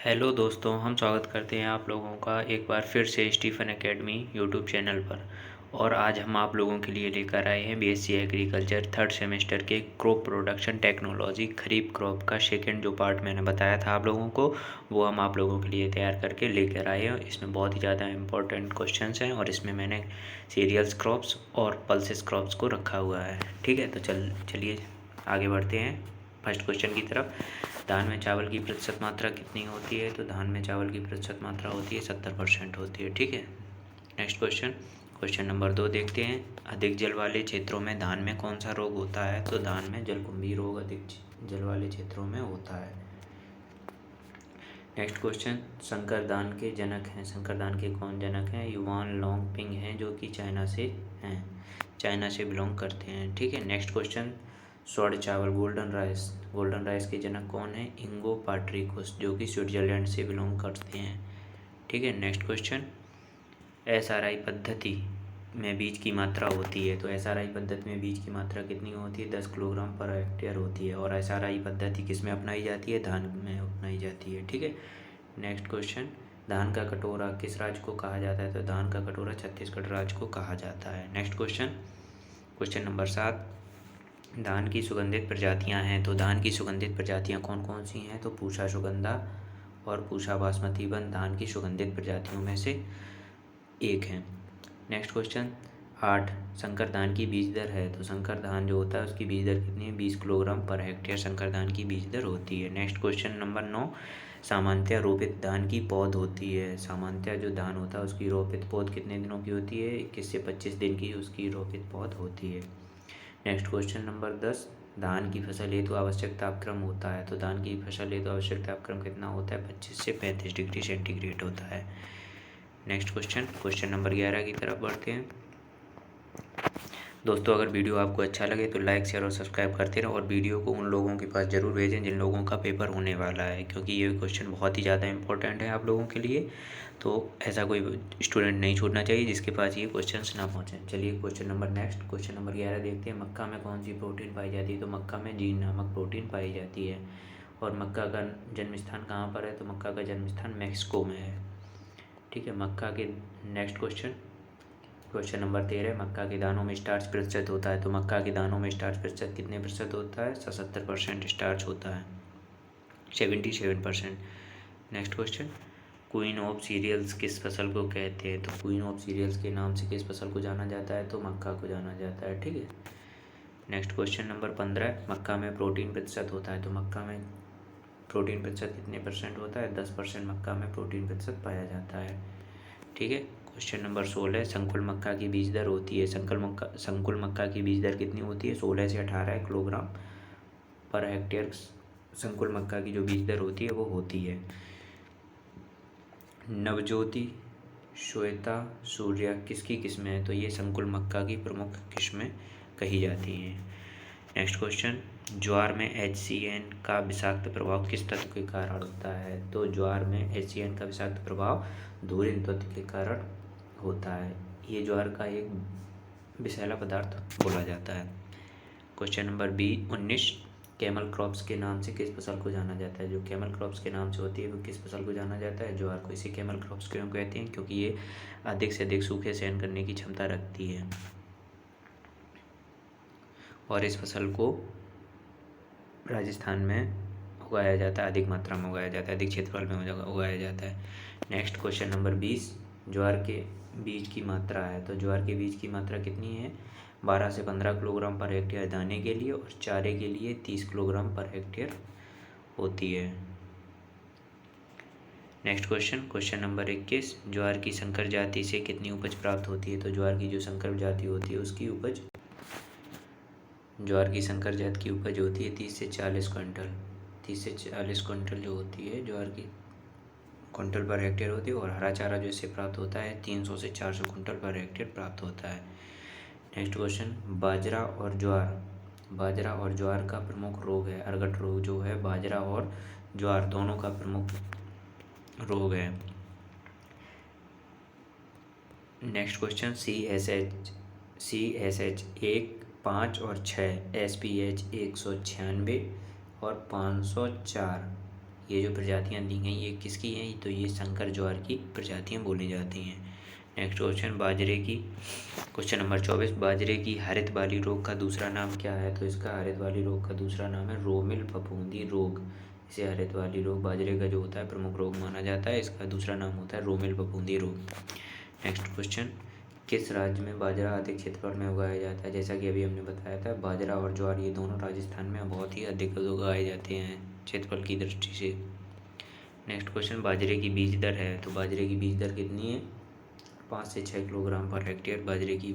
Hello दोस्तों, हम स्वागत करते हैं आप लोगों का एक बार फिर से स्टीफन एकेडमी यूट्यूब चैनल पर। और आज हम आप लोगों के लिए लेकर आए हैं बीएससी एग्रीकल्चर थर्ड सेमेस्टर के क्रॉप प्रोडक्शन टेक्नोलॉजी खरीफ क्रॉप का सेकंड जो पार्ट मैंने बताया था आप लोगों को, वो हम आप लोगों के लिए तैयार करके लेकर आए हैं। इसमें बहुत ही ज़्यादा इंपॉर्टेंट क्वेश्चंस हैं और इसमें मैंने सीरियल्स क्रॉप्स और पल्सेस क्रॉप्स को रखा हुआ है। ठीक है, तो चलिए आगे बढ़ते हैं फर्स्ट क्वेश्चन की तरफ। धान में चावल की प्रतिशत मात्रा कितनी होती है? तो धान में चावल की प्रतिशत मात्रा होती है 70% होती है। ठीक है, नेक्स्ट क्वेश्चन नंबर 2 देखते हैं। अधिक जल वाले क्षेत्रों में धान में कौन सा रोग होता है? तो धान में जलकुंभी रोग अधिक जल वाले क्षेत्रों में होता है। नेक्स्ट क्वेश्चन, संकर धान के जनक हैं। संकर धान के कौन जनक हैं? युवान लोंगपिंग हैं, जो कि चाइना से हैं, चाइना से बिलोंग करते हैं। ठीक है, नेक्स्ट क्वेश्चन, स्वर्ण चावल गोल्डन राइस के जनक कौन है? इंगो पाट्रिकुस, जो कि स्विट्जरलैंड से बिलोंग करते हैं। ठीक है, नेक्स्ट क्वेश्चन, एसआरआई पद्धति में बीज की मात्रा होती है। तो एसआरआई पद्धति में बीज की मात्रा कितनी होती है? 10 किलोग्राम पर हेक्टेयर होती है। और एसआरआई पद्धति किस में अपनाई जाती है? धान में अपनाई जाती है। ठीक है, नेक्स्ट क्वेश्चन, धान का कटोरा किस राज्य को कहा जाता है? तो धान का कटोरा छत्तीसगढ़ राज्य को कहा जाता है। नेक्स्ट क्वेश्चन नंबर 7, धान की सुगंधित प्रजातियां हैं। तो धान की सुगंधित प्रजातियां कौन कौन सी हैं? तो पूसा सुगंधा और पूसा बासमती वन धान की सुगंधित प्रजातियों में से एक है। नेक्स्ट क्वेश्चन 8, संकर धान की बीज दर है। तो संकर धान जो होता है उसकी बीज दर कितनी है? 20 किलोग्राम पर हेक्टेयर संकर धान की बीज दर होती है। नेक्स्ट क्वेश्चन नंबर 9, सामान्यतः रोपित धान की पौध होती है। सामान्यतः जो धान होता है उसकी रोपित पौध कितने दिनों की होती है? 21 से 25 दिन की उसकी रोपित पौध होती है। नेक्स्ट क्वेश्चन नंबर 10, धान की फसल हेतु आवश्यक तापक्रम होता है। तो धान की फसल हेतु आवश्यक तापक्रम कितना होता है? 25 से 35 डिग्री सेंटीग्रेड होता है। नेक्स्ट क्वेश्चन नंबर 11 की तरफ बढ़ते हैं। दोस्तों, अगर वीडियो आपको अच्छा लगे तो लाइक शेयर और सब्सक्राइब करते रहें और वीडियो को उन लोगों के पास ज़रूर भेजें जिन लोगों का पेपर होने वाला है, क्योंकि ये क्वेश्चन बहुत ही ज़्यादा इंपॉर्टेंट है आप लोगों के लिए। तो ऐसा कोई स्टूडेंट नहीं छूटना चाहिए जिसके पास ये क्वेश्चंस ना पहुँचें। चलिए क्वेश्चन नंबर 11 देखते हैं। मक्का में कौन सी प्रोटीन पाई जाती है? तो मक्का में जीन नामक प्रोटीन पाई जाती है। और मक्का का जन्म स्थान कहाँ पर है? तो मक्का का जन्म स्थान मैक्सिको में है। ठीक है, मक्का के नेक्स्ट क्वेश्चन नंबर 13, मक्का के दानों में स्टार्च प्रतिशत होता है। तो मक्का के दानों में स्टार्च प्रतिशत कितने प्रतिशत होता है? 77% स्टार्च होता है, 77%। Next question, queen of cereals किस फसल को कहते हैं? तो क्वीन ऑफ सीरियल्स के नाम से किस फसल को जाना जाता है? तो मक्का को जाना जाता है। ठीक है, नेक्स्ट क्वेश्चन नंबर 15, मक्का में प्रोटीन प्रतिशत होता है। तो मक्का में प्रोटीन प्रतिशत कितने परसेंट होता है? 10% मक्का में प्रोटीन प्रतिशत पाया जाता है। ठीक है, क्वेश्चन नंबर 16, संकुल मक्का की बीज दर होती है। संकुल मक्का की बीज दर कितनी होती है? 16 से 18 किलोग्राम पर हेक्टेयर संकुल मक्का की जो बीज दर होती है वो होती है। नवज्योति, श्वेता, सूर्या किसकी किस्में हैं? तो ये संकुल मक्का की प्रमुख किस्में कही जाती हैं। नेक्स्ट क्वेश्चन, ज्वार में HCN का विषाक्त प्रभाव किस तत्व के कारण होता है? तो ज्वार में HCN का विषाक्त प्रभाव धूलिन तत्व के कारण होता है। ये ज्वार का एक विषैला पदार्थ बोला जाता है। क्वेश्चन नंबर 19, कैमल क्रॉप्स के नाम से किस फसल को जाना जाता है? जो कैमल क्रॉप्स के नाम से होती है वो किस फसल को जाना जाता है? ज्वार को। इसे कैमल क्रॉप्स क्यों कहते हैं? क्योंकि ये अधिक से अधिक सूखे सहन करने की क्षमता रखती है और इस फसल को राजस्थान में उगाया जाता है, अधिक मात्रा में उगाया जाता है, अधिक क्षेत्रफल में उगाया जाता है। नेक्स्ट क्वेश्चन नंबर 20, ज्वार के बीज की मात्रा है। तो ज्वार के बीज की मात्रा कितनी है? 12 से 15 किलोग्राम पर हेक्टेयर दाने के लिए और चारे के लिए 30 किलोग्राम पर हेक्टेयर होती है। नेक्स्ट क्वेश्चन नंबर 21, ज्वार की संकर जाति से कितनी उपज प्राप्त होती है? तो ज्वार की जो संकर जाति होती है उसकी उपज, ज्वार की संकर जात की उपज होती है 30 से 40 क्विंटल। 30 से 40 क्विंटल जो होती है ज्वार की क्विंटल पर हेक्टेयर होती है। और हरा चारा जो इससे प्राप्त होता है 300 से 400 क्विंटल पर हेक्टेयर प्राप्त होता है। नेक्स्ट क्वेश्चन, बाजरा और ज्वार का प्रमुख रोग है। अर्गट रोग जो है बाजरा और ज्वार दोनों का प्रमुख रोग है। नेक्स्ट क्वेश्चन, CSH 1, 5 और 6, SPH 196 और 504, ये जो प्रजातियाँ दी गई ये किसकी हैं? तो ये संकर ज्वार की प्रजातियाँ बोली जाती हैं। नेक्स्ट क्वेश्चन बाजरे की, क्वेश्चन नंबर 24, बाजरे की हरित वाली रोग का दूसरा नाम क्या है? तो इसका हरित वाली रोग का दूसरा नाम है रोमिल फफूंदी रोग। इसे हरित वाली रोग बाजरे का जो होता है प्रमुख रोग माना जाता है। इसका दूसरा नाम होता है रोमिल फफूंदी रोग। नेक्स्ट क्वेश्चन, किस राज्य में बाजरा अधिक क्षेत्रफल में उगाया जाता है? जैसा कि अभी हमने बताया था, बाजरा और ज्वार ये दोनों राजस्थान में बहुत ही अधिक उगाए जाते हैं क्षेत्रफल की दृष्टि से। नेक्स्ट क्वेश्चन, बाजरे की बीज दर है, तो बाजरे की बीज दर कितनी है? 5 से 6 किलोग्राम पर हेक्टेयर बाजरे की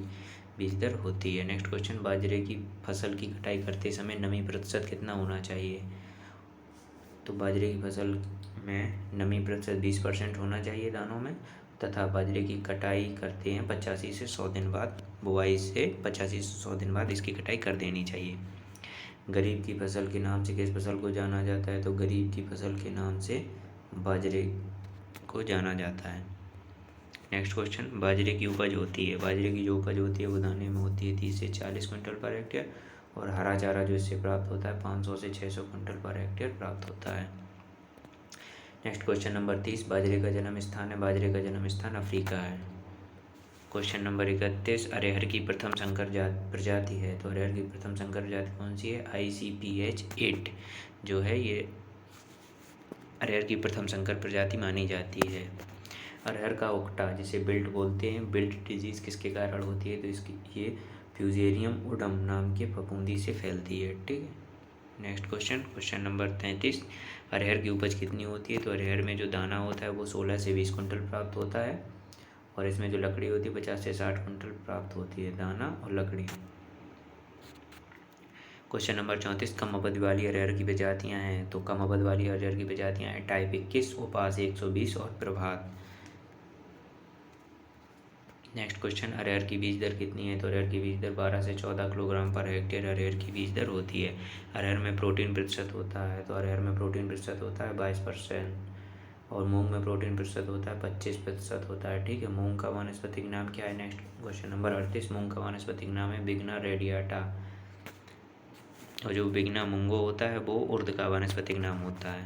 बीज दर होती है। नेक्स्ट क्वेश्चन, बाजरे की फसल की कटाई करते समय नमी प्रतिशत कितना होना चाहिए? तो बाजरे की फसल में नमी प्रतिशत 20% होना चाहिए दानों में, तथा बाजरे की कटाई करते हैं 85 से 100 दिन बाद, बुआई से 85 से 100 दिन बाद इसकी कटाई कर देनी चाहिए। गरीब की फसल के नाम से किस फसल को जाना जाता है? तो गरीब की फसल के नाम से बाजरे को जाना जाता है। नेक्स्ट क्वेश्चन, बाजरे की उपज होती है, बाजरे की जो उपज होती है वो दाने में होती है 30 से 40 क्विंटल पर हेक्टेयर, और हरा चारा जो इससे प्राप्त होता है 500 से 600 क्विंटल पर हेक्टेयर प्राप्त होता है। नेक्स्ट क्वेश्चन नंबर 30, बाजरे का जन्म स्थान है, बाजरे का जन्म स्थान अफ्रीका है। क्वेश्चन नंबर 31, अरहर की प्रथम संकर प्रजाति है, तो अरहर की प्रथम संकर प्रजाति कौन सी है? ICPH 8 जो है ये अरहर की प्रथम संकर प्रजाति मानी जाती है। अरहर का उकटा जिसे बिल्ट बोलते हैं, बिल्ट डिजीज़ किसके कारण होती है? तो इसकी ये फ्यूजेरियम ओडम नाम के फफूंदी से फैलती है। ठीक है। नेक्स्ट क्वेश्चन, क्वेश्चन नंबर 33, अरहर की उपज कितनी होती है? तो अरहर में जो दाना होता है वो 16 से 20 कुंटल प्राप्त होता है, और इसमें जो लकड़ी होती है 50 से 60 कुंटल प्राप्त होती है, दाना और लकड़ी। क्वेश्चन नंबर 34, कम अवधि वाली अरहर की प्रजातियाँ हैं, तो कम अवधि वाली अरहर की प्रजातियाँ हैं टाइप 21, उपास 120 और प्रभात। नेक्स्ट क्वेश्चन, अरहर की बीज दर कितनी है? तो अरहर की बीज दर 12 से 14 किलोग्राम पर हेक्टेयर अरहर की बीज दर होती है। अरहर में प्रोटीन प्रतिशत होता है, तो अरहर में प्रोटीन प्रतिशत होता है 22%, और मूंग में प्रोटीन प्रतिशत होता है 25% होता है। ठीक है। मूंग का वानस्पतिक नाम क्या है? नेक्स्ट क्वेश्चन नंबर 38, मूंग का वानस्पतिक नाम है बिगना रेडियाटा, और जो बिगना मूंगो होता है वो उर्द का वानस्पतिक नाम होता है।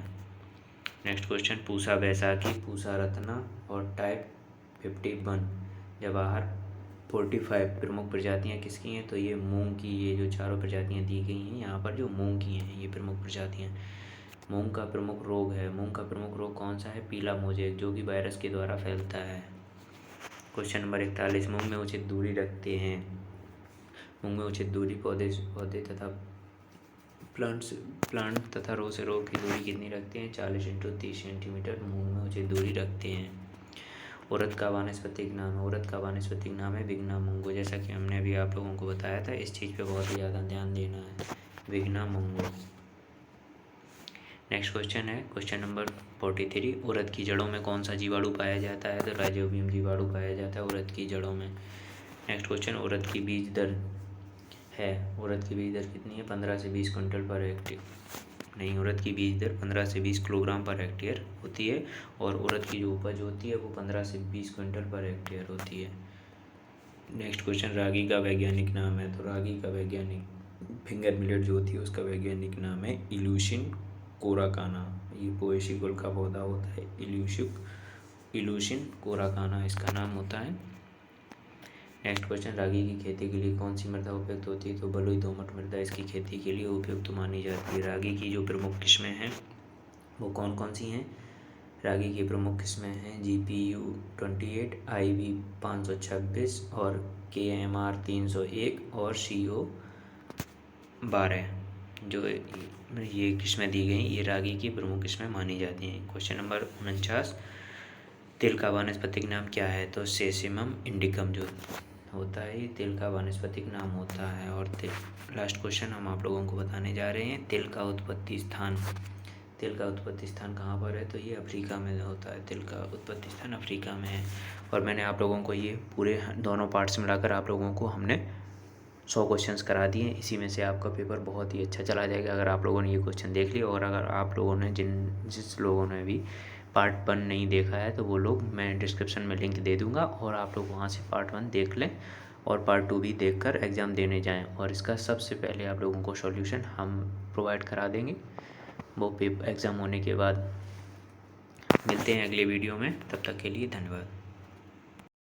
नेक्स्ट क्वेश्चन, पूसा बैसाखी, पूसा रत्ना और टाइप 51 जवाहर 45 प्रमुख प्रजातियां किसकी हैं? तो ये मूंग की, ये जो चारों प्रजातियां दी गई हैं यहाँ पर जो मूंग की हैं ये प्रमुख प्रजातियां। मूंग का प्रमुख रोग है, मूंग का प्रमुख रोग कौन सा है? पीला मोजेक, जो कि वायरस के द्वारा फैलता है। क्वेश्चन नंबर 41, मूंग में उचित दूरी रखते हैं, मूंग में उचित दूरी पौधे तथा प्लांट तथा रो से रो की दूरी कितनी रखते हैं? 40 × 30 सेंटीमीटर मूंग में उचित दूरी रखते हैं। उड़द का वानस्पतिक नाम है, उड़द का वानस्पतिक नाम है बिगना मूंगो, जैसा कि हमने अभी आप लोगों को बताया था। इस चीज़ पे बहुत ही ज़्यादा ध्यान देना है, बिगना मूंगो। नेक्स्ट क्वेश्चन है क्वेश्चन नंबर 43, उड़द की जड़ों में कौन सा जीवाणु पाया जाता है? तो राइजोबियम जीवाणु पाया जाता है उड़द की जड़ों में। नेक्स्ट क्वेश्चन, उड़द की बीज दर है, उड़द की बीज दर कितनी है? 15 से 20 क्विंटल पर हेक्टेयर, नहीं, उड़द की बीज दर 15 से 20 किलोग्राम पर हेक्टेयर होती है, और उड़द की जो उपज होती है वो 15 से 20 क्विंटल पर हेक्टेयर होती है। नेक्स्ट क्वेश्चन, रागी का वैज्ञानिक नाम है, तो रागी का वैज्ञानिक फिंगर मिलेट जो होती है उसका वैज्ञानिक नाम है इल्यूशिन कोराकाना। ये पोएसी कुल का पौधा होता है, इल्यूशिन कोराकाना इसका नाम होता है। नेक्स्ट क्वेश्चन, रागी की खेती के लिए कौन सी मृदा उपयुक्त होती है? तो बलुई दोमट मृदा इसकी खेती के लिए उपयुक्त मानी जाती है। रागी की जो प्रमुख किस्में हैं वो कौन कौन सी हैं? रागी की प्रमुख किस्में हैं GPU 28, IB 526 और KMR 301 और CO 12, जो ये किस्में दी गई ये रागी की प्रमुख किस्में मानी जाती हैं। क्वेश्चन नंबर 49, तिल का वानस्पतिक नाम क्या है? तो सेसेमम इंडिकम जो होता है ये तिल का वानस्पतिक नाम होता है। और लास्ट क्वेश्चन हम आप लोगों को बताने जा रहे हैं, तिल का उत्पत्ति स्थान, तिल का उत्पत्ति स्थान कहाँ पर है? तो ये अफ्रीका में होता है, तिल का उत्पत्ति स्थान अफ्रीका में है। और मैंने आप लोगों को ये पूरे दोनों पार्ट्स मिलाकर आप लोगों को हमने 100 क्वेश्चंस करा दिए। इसी में से आपका पेपर बहुत ही अच्छा चला जाएगा अगर आप लोगों ने ये क्वेश्चन देख लिया। और अगर आप लोगों ने जिस लोगों ने भी पार्ट 1 नहीं देखा है तो वो लोग, मैं डिस्क्रिप्शन में लिंक दे दूँगा, और आप लोग वहाँ से पार्ट 1 देख लें और पार्ट 2 भी देखकर एग्ज़ाम देने जाएं। और इसका सबसे पहले आप लोगों को सॉल्यूशन हम प्रोवाइड करा देंगे, वो एग्ज़ाम होने के बाद मिलते हैं अगले वीडियो में, तब तक के लिए धन्यवाद।